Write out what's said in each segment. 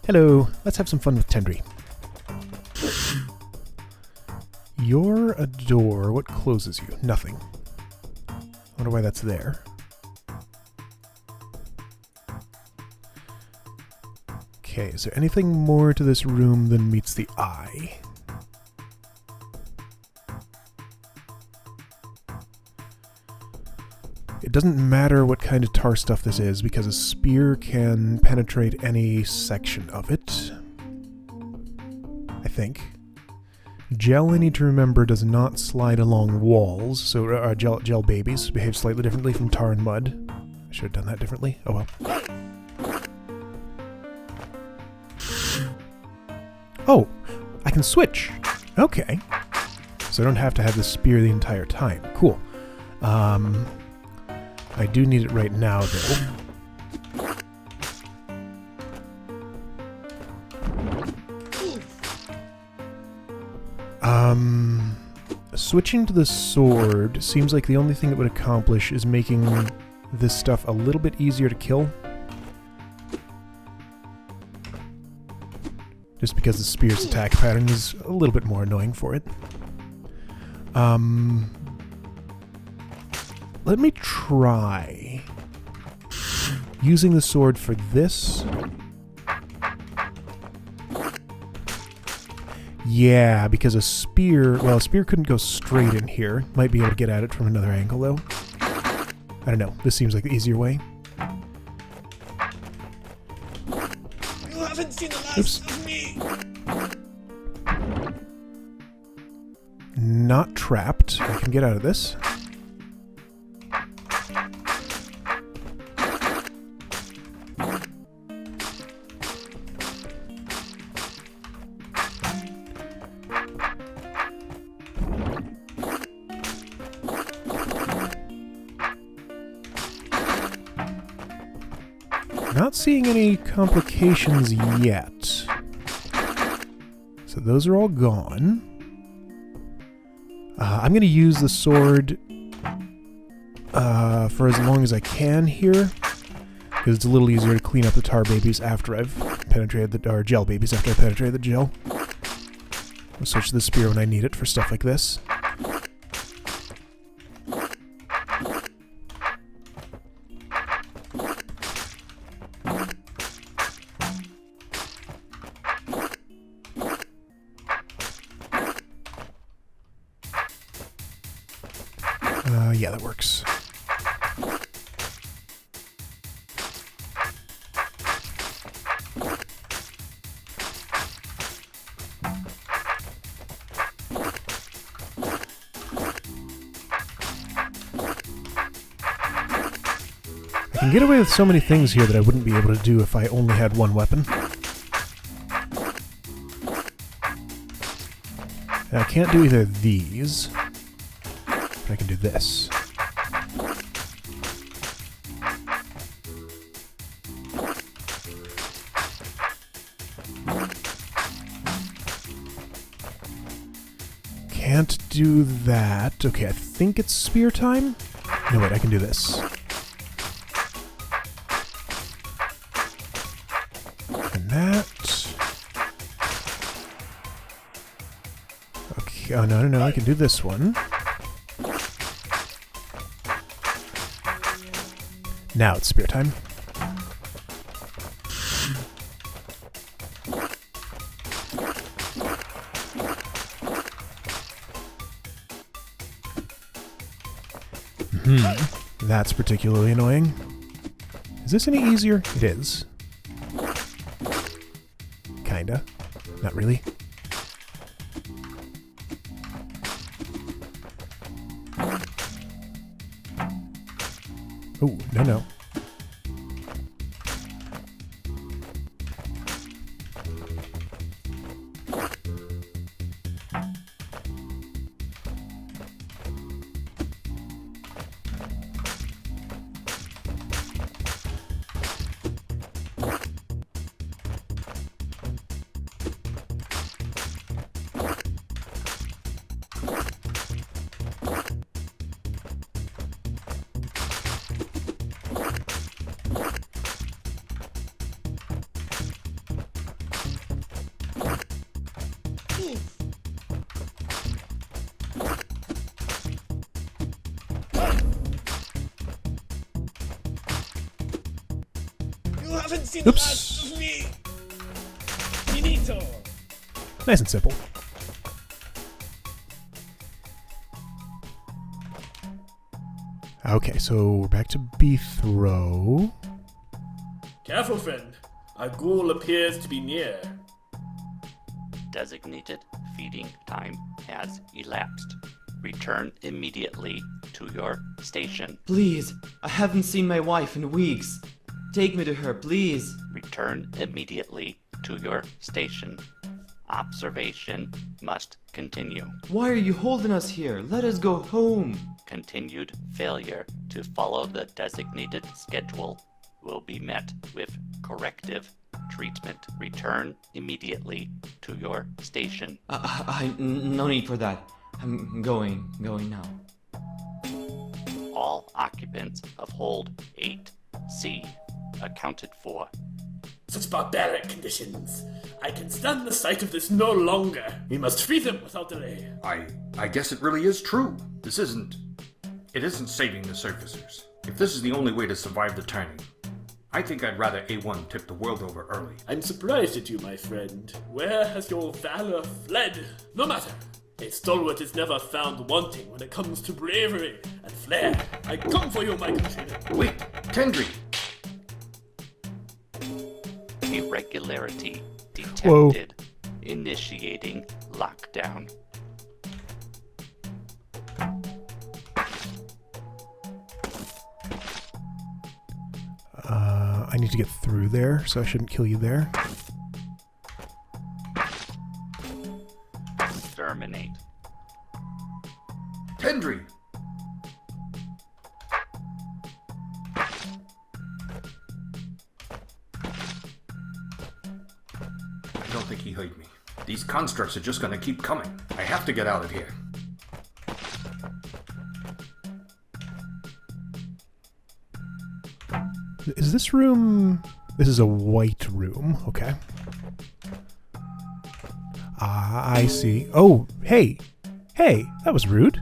Hello, let's have some fun with Tendry. You're a door. What closes you? Nothing. Wonder why that's there. Okay, is there anything more to this room than meets the eye? It doesn't matter what kind of tar stuff this is, because a spear can penetrate any section of it. I think. Gel, I need to remember, does not slide along walls, so gel babies behave slightly differently from tar and mud. I should have done that differently. Oh well. Oh! I can switch! Okay. So I don't have to have the spear the entire time. Cool. I do need it right now, though. Switching to the sword seems like the only thing it would accomplish is making this stuff a little bit easier to kill. Just because the spear's attack pattern is a little bit more annoying for it. Let me try using the sword for this. Yeah, because a spear... Well, a spear couldn't go straight in here. Might be able to get at it from another angle, though. I don't know. This seems like the easier way. You haven't seen the last of me! Not trapped. I can get out of this. Not seeing any complications yet. So those are all gone. I'm going to use the sword for as long as I can here, because it's a little easier to clean up the tar babies after I've penetrated the... or gel babies after I've penetrated the gel. I'll switch to the spear when I need it for stuff like this. Yeah, that works. I can get away with so many things here that I wouldn't be able to do if I only had one weapon. And I can't do either of these. But I can do this. Can't do that. Okay, I think it's spear time? No, wait, I can do this. And that. Okay, oh no, I can do this one. Now it's spear time. That's particularly annoying. Is this any easier? It is. Kinda. Not really. Oh, no. You haven't seen the Oops. last of me! Finito! Nice and simple. Okay, so we're back to Bethro. Careful, friend. Our goal appears to be near. Designated feeding time has elapsed. Return immediately to your station. Please, I haven't seen my wife in weeks. Take me to her, please. Return immediately to your station. Observation must continue. Why are you holding us here? Let us go home. Continued failure to follow the designated schedule will be met with corrective treatment. Return immediately to your station. No need for that. I'm going now. All occupants of Hold 8C accounted for. Such barbaric conditions. I can stand the sight of this no longer. We must free them without delay. I guess it really is true. It isn't saving the surfacers. If this is the only way to survive the turning, I think I'd rather A1 tip the world over early. I'm surprised at you, my friend. Where has your valor fled? No matter. A stalwart is never found wanting when it comes to bravery and flair. I come for you, my countrymen. Wait, Tendry! Irregularity detected. Initiating lockdown. I need to get through there, so I shouldn't kill you there. Exterminate. Tendry! I don't think he heard me. These constructs are just gonna keep coming. I have to get out of here. Is this room... This is a white room, okay. I see. Oh, hey! Hey, that was rude.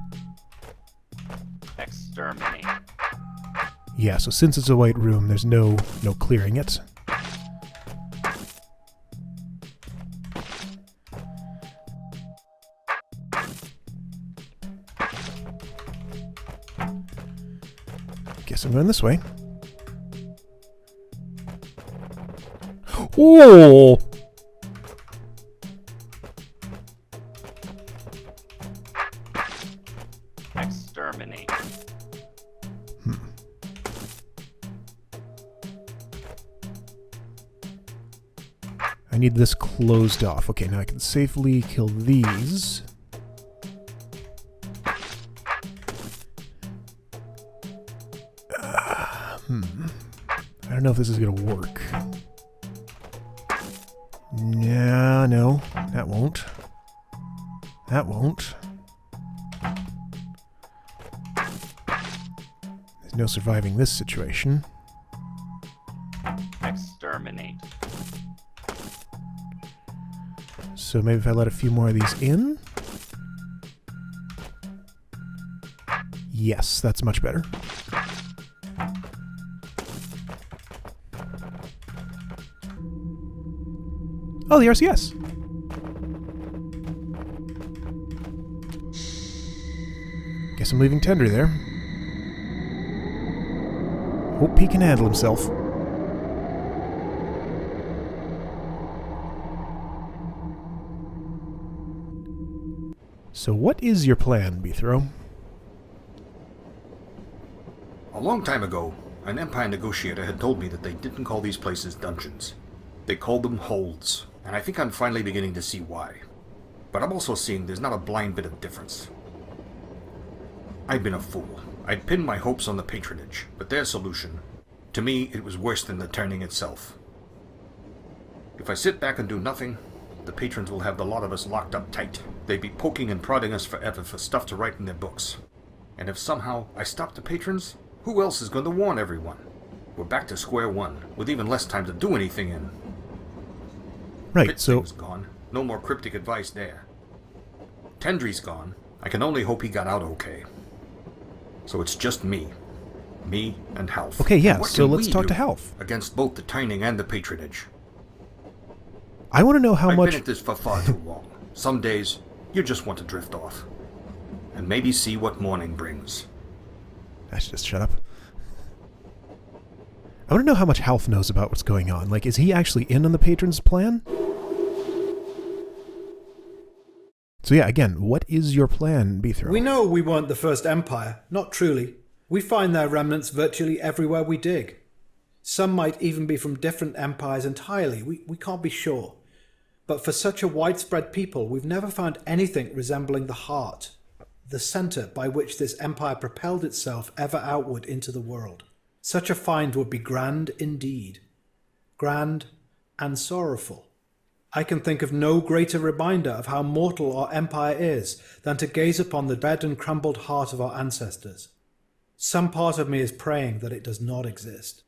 Exterminate. Yeah, so since it's a white room, there's no clearing it. Guess I'm going this way. Oh! Exterminate. I need this closed off. Okay, now I can safely kill these. I don't know if this is going to work. No, that won't. That won't. There's no surviving this situation. Exterminate. So maybe if I let a few more of these in? Yes, that's much better. Oh, the RCS. Guess I'm leaving Tender there. Hope he can handle himself. So what is your plan, Bethro? A long time ago, an Empire negotiator had told me that they didn't call these places dungeons. They called them holds, and I think I'm finally beginning to see why. But I'm also seeing there's not a blind bit of difference. I'd been a fool. I'd pinned my hopes on the patronage, but their solution, to me, it was worse than the turning itself. If I sit back and do nothing, the patrons will have the lot of us locked up tight. They'd be poking and prodding us forever for stuff to write in their books. And if somehow I stop the patrons, who else is going to warn everyone? We're back to square one, with even less time to do anything in. Right, so... was gone. No more cryptic advice there. Tendry's gone. I can only hope he got out okay. So it's just me. Me and Half. Okay, yeah, What so can let's we talk do to Half. against both the Tining and the Patronage? I want to know how I've much... been at this for far too long. Some days, you just want to drift off. And maybe see what morning brings. I should just shut up. I want to know how much Half knows about what's going on. Like, is he actually in on the Patron's plan? So yeah, again, what is your plan, Beethro? We know we weren't the first empire, not truly. We find their remnants virtually everywhere we dig. Some might even be from different empires entirely, we can't be sure. But for such a widespread people, we've never found anything resembling the heart, the centre by which this empire propelled itself ever outward into the world. Such a find would be grand indeed. Grand and sorrowful. I can think of no greater reminder of how mortal our empire is than to gaze upon the dead and crumbled heart of our ancestors. Some part of me is praying that it does not exist.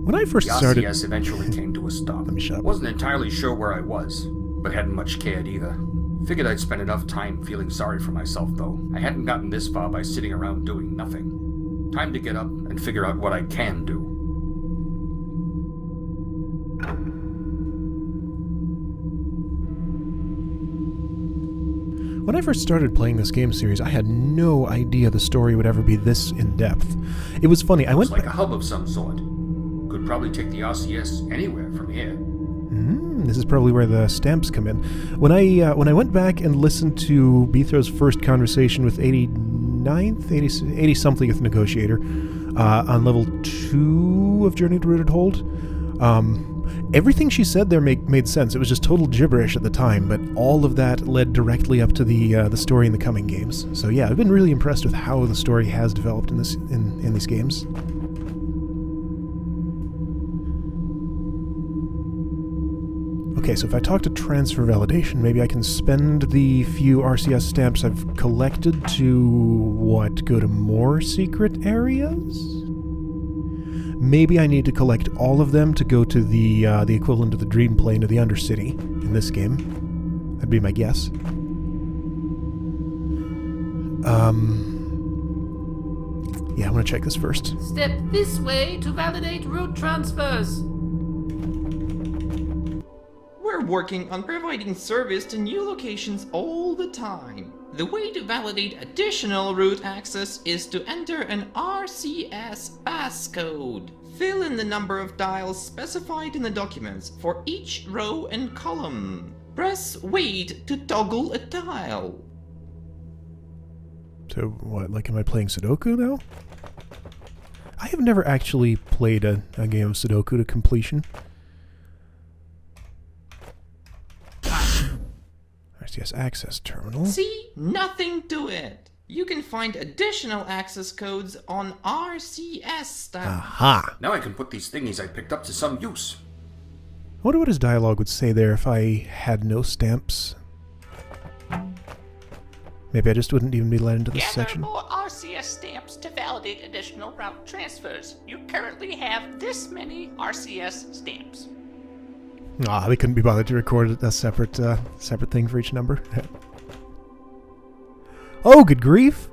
When I first The started... RCS eventually came to a stop. Let me shut up. Wasn't entirely sure where I was, but hadn't much cared either. Figured I'd spent enough time feeling sorry for myself, though. I hadn't gotten this far by sitting around doing nothing. Time to get up and figure out what I can do. When I first started playing this game series, I had no idea the story would ever be this in-depth. It was funny, I went It's like a hub of some sort. Could probably take the RCS anywhere from here. This is probably where the stamps come in. When I went back and listened to Beethro's first conversation with 80-somethingth Negotiator on level 2 of Journey to Rooted Hold, everything she said there made sense. It was just total gibberish at the time, but all of that led directly up to the story in the coming games. So yeah, I've been really impressed with how the story has developed in these games. Okay, so if I talk to Transfer Validation, maybe I can spend the few RCS stamps I've collected to, go to more secret areas? Maybe I need to collect all of them to go to the equivalent of the Dream Plane of the Undercity in this game. That'd be my guess. Yeah, I'm gonna check this first. Step this way to validate route transfers. We're working on providing service to new locations all the time. The way to validate additional route access is to enter an RCS passcode. Fill in the number of dials specified in the documents for each row and column. Press wait to toggle a tile. So what, like am I playing Sudoku now? I have never actually played a game of Sudoku to completion. RCS access terminal. See? Nothing to it. You can find additional access codes on RCS stamps. Aha! Now I can put these thingies I picked up to some use. I wonder what his dialogue would say there if I had no stamps. Maybe I just wouldn't even be led into this Gather section. more RCS stamps to validate additional route transfers. You currently have this many RCS stamps. Ah, they couldn't be bothered to record a separate thing for each number. Oh, good grief!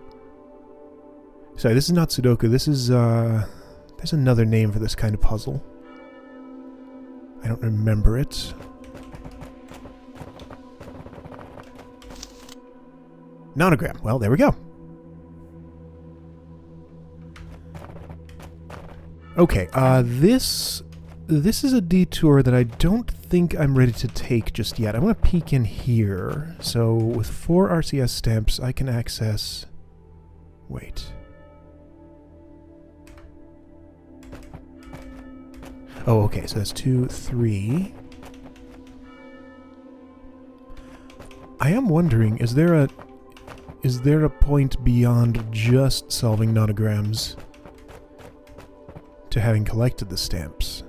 Sorry, this is not Sudoku. This is, there's another name for this kind of puzzle. I don't remember it. Nonogram. Well, there we go. Okay, this is a detour that I don't think I'm ready to take just yet. I want to peek in here. So with 4 RCS stamps, I can access... Wait. Oh, okay, so that's 2, 3. I am wondering, is there a point beyond just solving nonograms to having collected the stamps?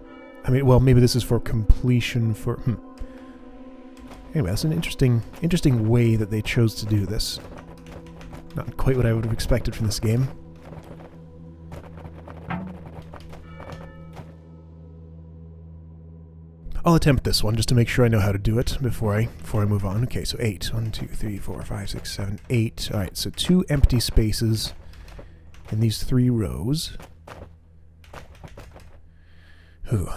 I mean, well, maybe this is for completion for... Anyway, that's an interesting way that they chose to do this. Not quite what I would have expected from this game. I'll attempt this one just to make sure I know how to do it before I move on. Okay, so 8. 1, 2, 3, 4, 5, 6, 7, 8. Alright, so 2 empty spaces in these 3 rows. Ooh.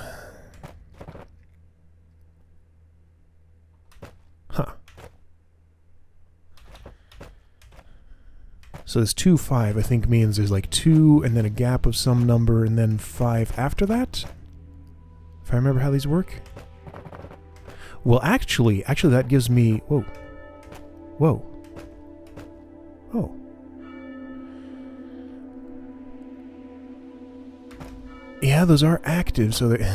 Huh. So this 2, 5, I think means there's like 2 and then a gap of some number and then 5 after that? If I remember how these work? Well, actually that gives me... Whoa. Whoa. Oh. Yeah, those are active, so they...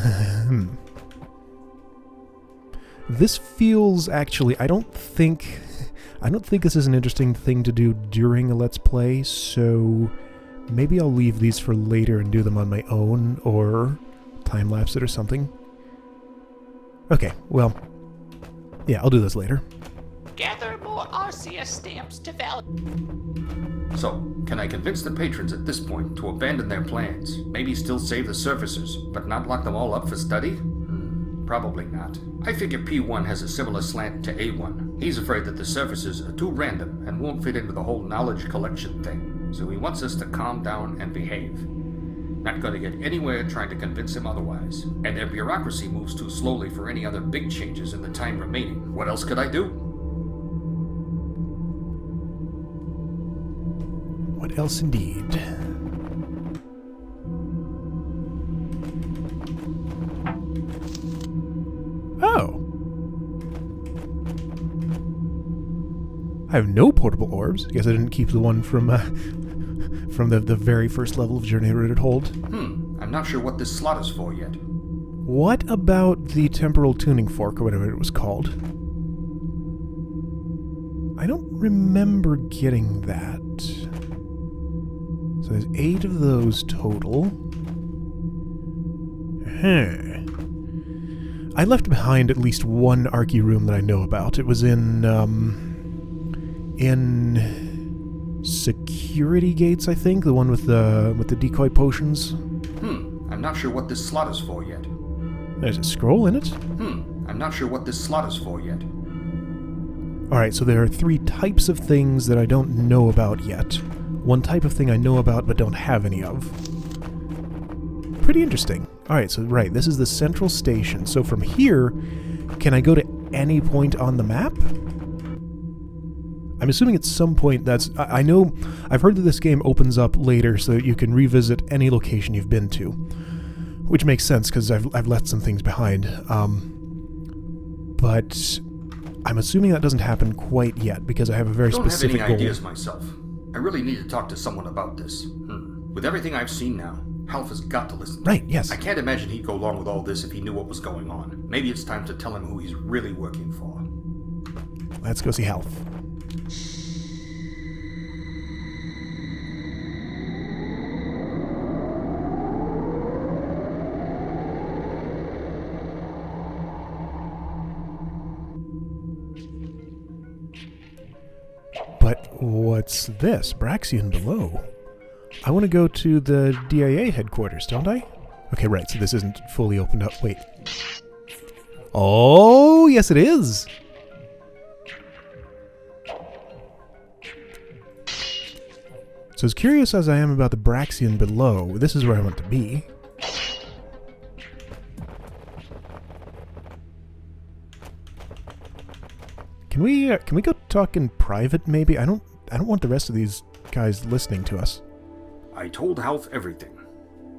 This feels actually... I don't think this is an interesting thing to do during a Let's Play, so maybe I'll leave these for later and do them on my own, or time-lapse it or something. Okay, well... Yeah, I'll do this later. Gather more RCS stamps to validate. So, can I convince the patrons at this point to abandon their plans? Maybe still save the surfacers, but not lock them all up for study? Probably not. I figure P1 has a similar slant to A1. He's afraid that the surfacers are too random and won't fit into the whole knowledge collection thing, so he wants us to calm down and behave. Not gonna get anywhere trying to convince him otherwise. And their bureaucracy moves too slowly for any other big changes in the time remaining. What else could I do? What else indeed? Oh! I have no portable orbs. I guess I didn't keep the one from the very first level of Journey Rooted Hold. I'm not sure what this slot is for yet. What about the temporal tuning fork, or whatever it was called? I don't remember getting that. So there's 8 of those total. I left behind at least one Archie room that I know about. It was in security gates, I think, the one with the decoy potions. I'm not sure what this slot is for yet. There's a scroll in it. I'm not sure what this slot is for yet. Alright, so there are 3 types of things that I don't know about yet. One type of thing I know about but don't have any of. Pretty interesting. Alright, so right, this is the central station. So from here, can I go to any point on the map? I'm assuming at some point that's... I know... I've heard that this game opens up later so that you can revisit any location you've been to. Which makes sense, because I've left some things behind. But... I'm assuming that doesn't happen quite yet, because I have a very specific goal. I don't have any ideas myself. I really need to talk to someone about this. With everything I've seen now, Half has got to listen. Right, yes. I can't imagine he'd go along with all this if he knew what was going on. Maybe it's time to tell him who he's really working for. Let's go see Half. But what's this? Braxian below. I want to go to the DIA headquarters, don't I? Okay, right, so this isn't fully opened up. Wait. Oh, yes it is! So as curious as I am about the Braxian below, this is where I want to be. Can we go talk in private, maybe? I don't want the rest of these guys listening to us. I told Half everything.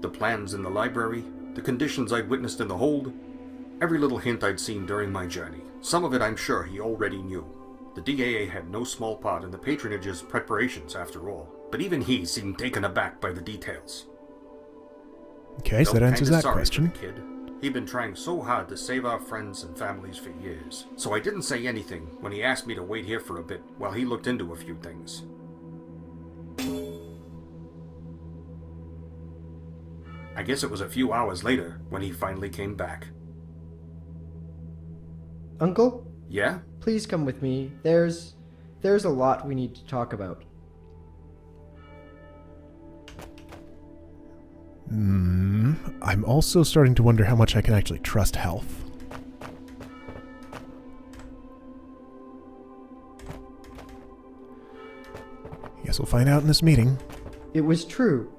The plans in the library, the conditions I'd witnessed in the hold, every little hint I'd seen during my journey. Some of it I'm sure he already knew. The DAA had no small part in the patronage's preparations, after all. But even he seemed taken aback by the details. Okay, so that answers that question. Kid. He'd been trying so hard to save our friends and families for years. So I didn't say anything when he asked me to wait here for a bit while he looked into a few things. I guess it was a few hours later when he finally came back. Uncle? Yeah? Please come with me. There's a lot we need to talk about. I'm also starting to wonder how much I can actually trust Health. Guess we'll find out in this meeting. It was true.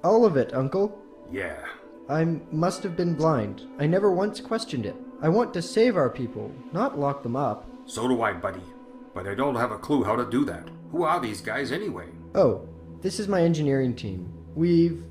All of it, Uncle. Yeah. I must have been blind. I never once questioned it. I want to save our people, not lock them up. So do I, buddy. But I don't have a clue how to do that. Who are these guys anyway? Oh, this is my engineering team. We've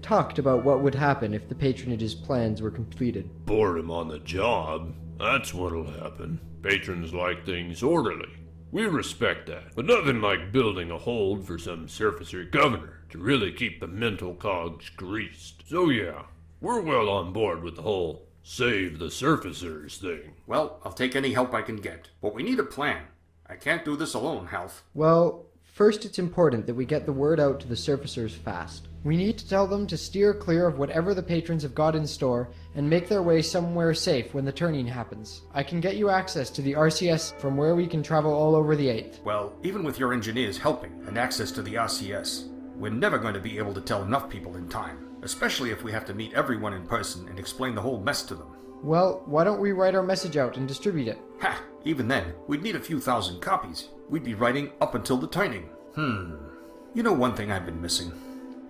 talked about what would happen if the patronage's plans were completed. Boredom on the job, that's what'll happen. Patrons like things orderly. We respect that, but nothing like building a hold for some surfacer governor to really keep the mental cogs greased. So yeah, we're well on board with the whole save the surfacers thing. Well, I'll take any help I can get. But we need a plan. I can't do this alone, Half. Well, first it's important that we get the word out to the surfacers fast. We need to tell them to steer clear of whatever the patrons have got in store and make their way somewhere safe when the turning happens. I can get you access to the RCS from where we can travel all over the 8th. Well, even with your engineers helping and access to the RCS, we're never going to be able to tell enough people in time. Especially if we have to meet everyone in person and explain the whole mess to them. Well, why don't we write our message out and distribute it? Ha! Even then, we'd need a few thousand copies. We'd be writing up until the turning. You know one thing I've been missing?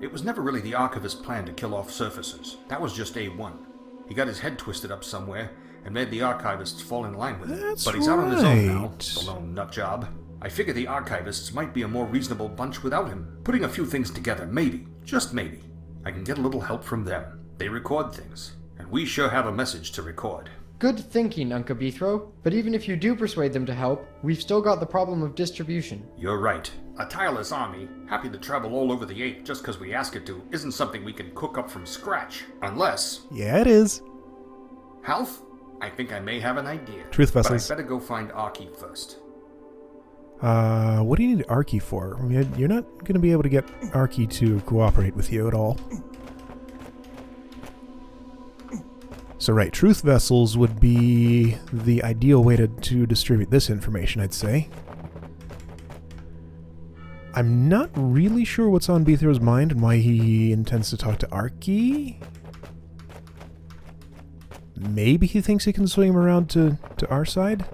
It was never really the Archivist's plan to kill off surfacers. That was just A1. He got his head twisted up somewhere and made the Archivists fall in line with it. But he's out on his own now, the lone nutjob. I figure the Archivists might be a more reasonable bunch without him. Putting a few things together, maybe, just maybe, I can get a little help from them. They record things, and we sure have a message to record. Good thinking, Uncle Bethro. But even if you do persuade them to help, we've still got the problem of distribution. You're right. A tireless army, happy to travel all over the 8th just because we ask it to, isn't something we can cook up from scratch. Unless... Yeah, it is. Half? I think I may have an idea. Truth vessels. But I better go find Archie first. What do you need Archie for? I mean, you're not going to be able to get Archie to cooperate with you at all. So right, truth vessels would be the ideal way to distribute this information, I'd say. I'm not really sure what's on Bethro's mind and why he intends to talk to Archie. Maybe he thinks he can swing him around to our side?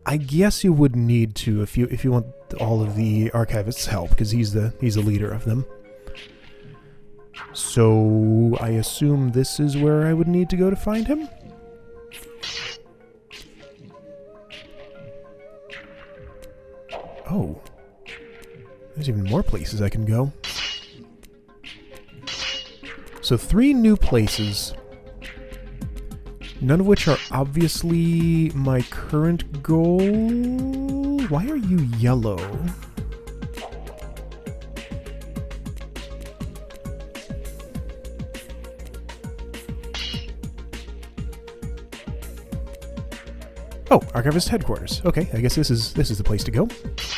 I guess you would need to if you want all of the Archivists' help, because he's the leader of them. So I assume this is where I would need to go to find him? Oh. There's even more places I can go. So 3 new places. None of which are obviously my current goal. Why are you yellow? Oh, Archivist headquarters. Okay, I guess this is the place to go.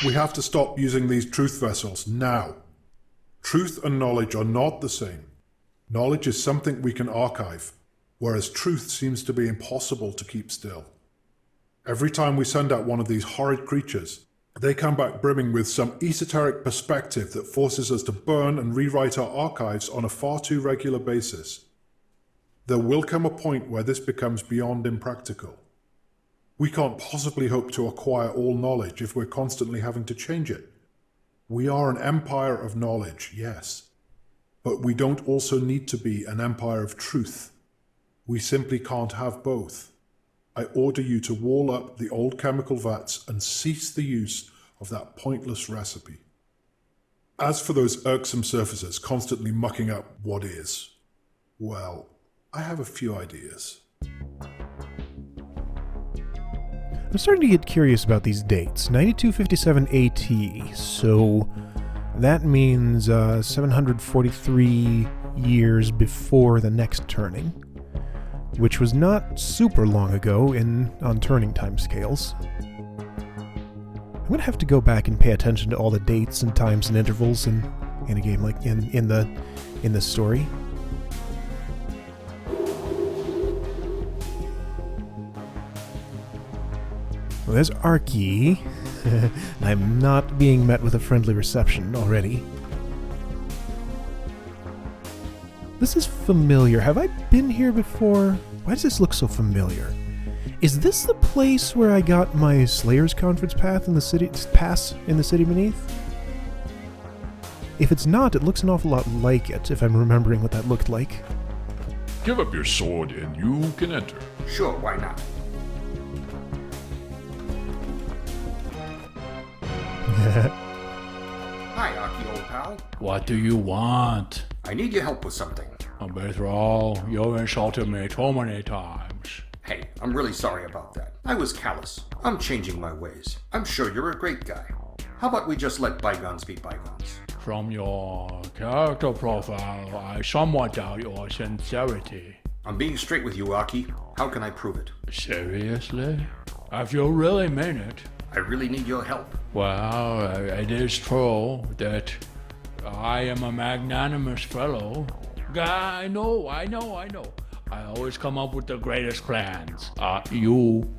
We have to stop using these truth vessels now. Truth and knowledge are not the same. Knowledge is something we can archive, whereas truth seems to be impossible to keep still. Every time we send out one of these horrid creatures, they come back brimming with some esoteric perspective that forces us to burn and rewrite our archives on a far too regular basis. There will come a point where this becomes beyond impractical. We can't possibly hope to acquire all knowledge if we're constantly having to change it. We are an empire of knowledge, yes, but we don't also need to be an empire of truth. We simply can't have both. I order you to wall up the old chemical vats and cease the use of that pointless recipe. As for those irksome surfacers constantly mucking up what is, well, I have a few ideas. I'm starting to get curious about these dates. 9257 AT, so that means 743 years before the next turning, which was not super long ago on turning timescales. I'm gonna have to go back and pay attention to all the dates and times and intervals in a game like in this story. Well, there's Archie. I'm not being met with a friendly reception already. This is familiar. Have I been here before? Why does this look so familiar? Is this the place where I got my Slayer's Conference pass in the city beneath? If it's not, it looks an awful lot like it, if I'm remembering what that looked like. Give up your sword and you can enter. Sure, why not? Hi, Aki, old pal. What do you want? I need your help with something. After all, you've insulted me too many times. Hey, I'm really sorry about that. I was callous. I'm changing my ways. I'm sure you're a great guy. How about we just let bygones be bygones? From your character profile, I somewhat doubt your sincerity. I'm being straight with you, Aki. How can I prove it? Seriously? If you really mean it. I really need your help. Well, it is true that I am a magnanimous fellow. I know. I always come up with the greatest plans. You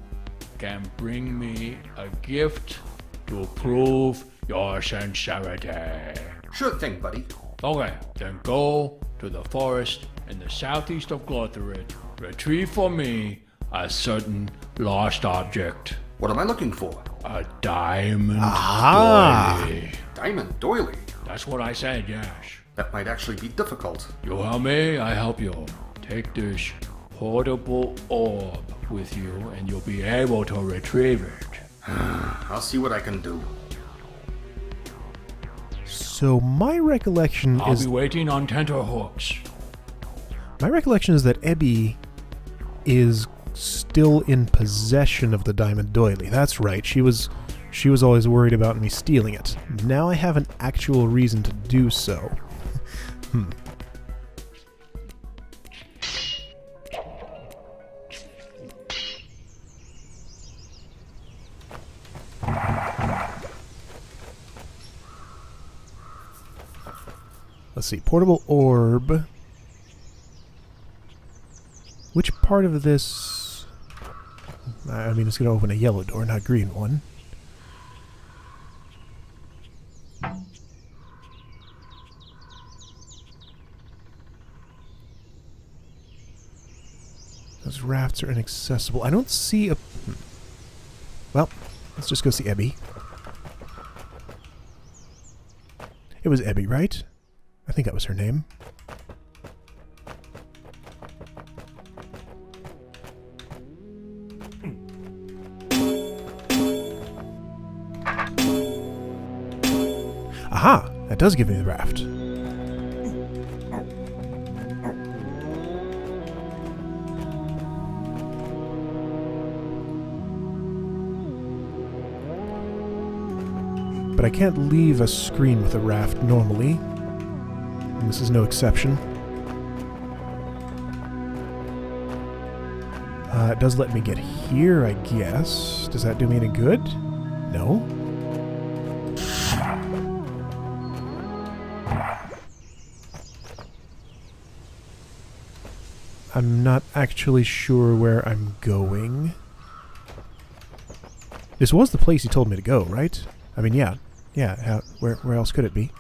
can bring me a gift to prove your sincerity. Sure thing, buddy. Okay, then go to the forest in the southeast of Glotharid. Retrieve for me a certain lost object. What am I looking for? A diamond doily. Diamond doily? That's what I said, yes. That might actually be difficult. You help me, I help you. Take this portable orb with you and you'll be able to retrieve it. I'll see what I can do. So my recollection I'll is... be waiting on tenterhooks. My recollection is that Ebby is still in possession of the diamond doily. That's right. She was always worried about me stealing it. Now I have an actual reason to do so. Let's see. Portable orb. Which part of this... I mean, it's going to open a yellow door, not a green one. Those rafts are inaccessible. I don't see a... Well, let's just go see Ebby. It was Ebby, right? I think that was her name. Aha! That does give me the raft. But I can't leave a screen with a raft normally. And this is no exception. It does let me get here, I guess. Does that do me any good? No. I'm not actually sure where I'm going. This was the place he told me to go, right? I mean, yeah. Yeah, where else could it be?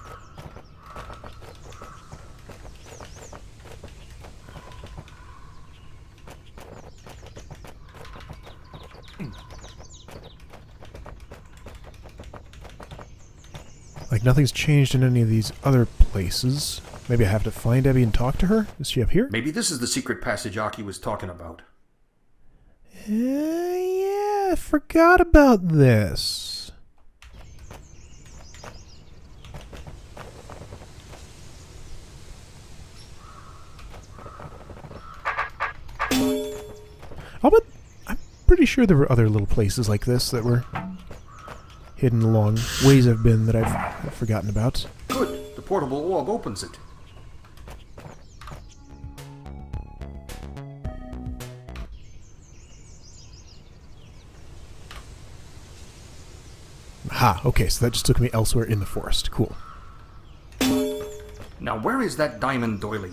Like, nothing's changed in any of these other places. Maybe I have to find Ebby and talk to her? Is she up here? Maybe this is the secret passage Aki was talking about. Yeah, I forgot about this. Oh, but I'm pretty sure there were other little places like this that were hidden along ways I've been that I've forgotten about. Good. The portable orb opens it. Aha, okay, so that just took me elsewhere in the forest. Cool. Now, where is that diamond doily?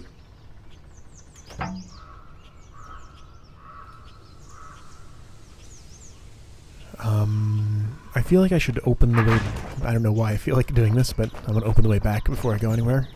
I feel like I should open the way... I don't know why I feel like doing this, but I'm going to open the way back before I go anywhere.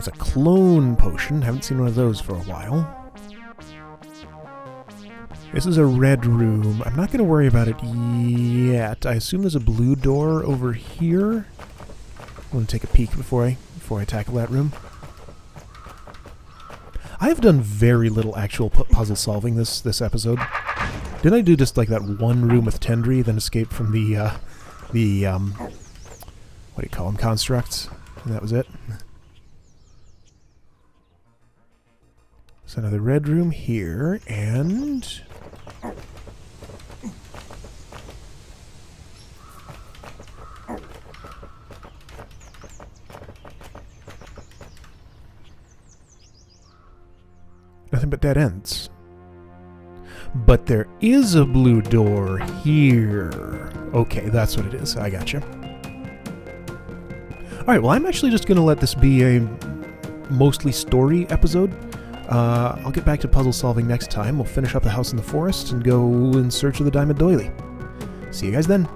There's a clone potion. Haven't seen one of those for a while. This is a red room. I'm not going to worry about it yet. I assume there's a blue door over here. I'm going to take a peek before I tackle that room. I've done very little actual puzzle solving this episode. Didn't I do just like that one room with Tendry, then escape from the what do you call them, constructs? And that was it. So another red room here, and nothing but dead ends. But there is a blue door here. Okay, that's what it is. I gotcha. Alright, well, I'm actually just going to let this be a mostly story episode. I'll get back to puzzle solving next time. We'll finish up the house in the forest and go in search of the diamond doily. See you guys then.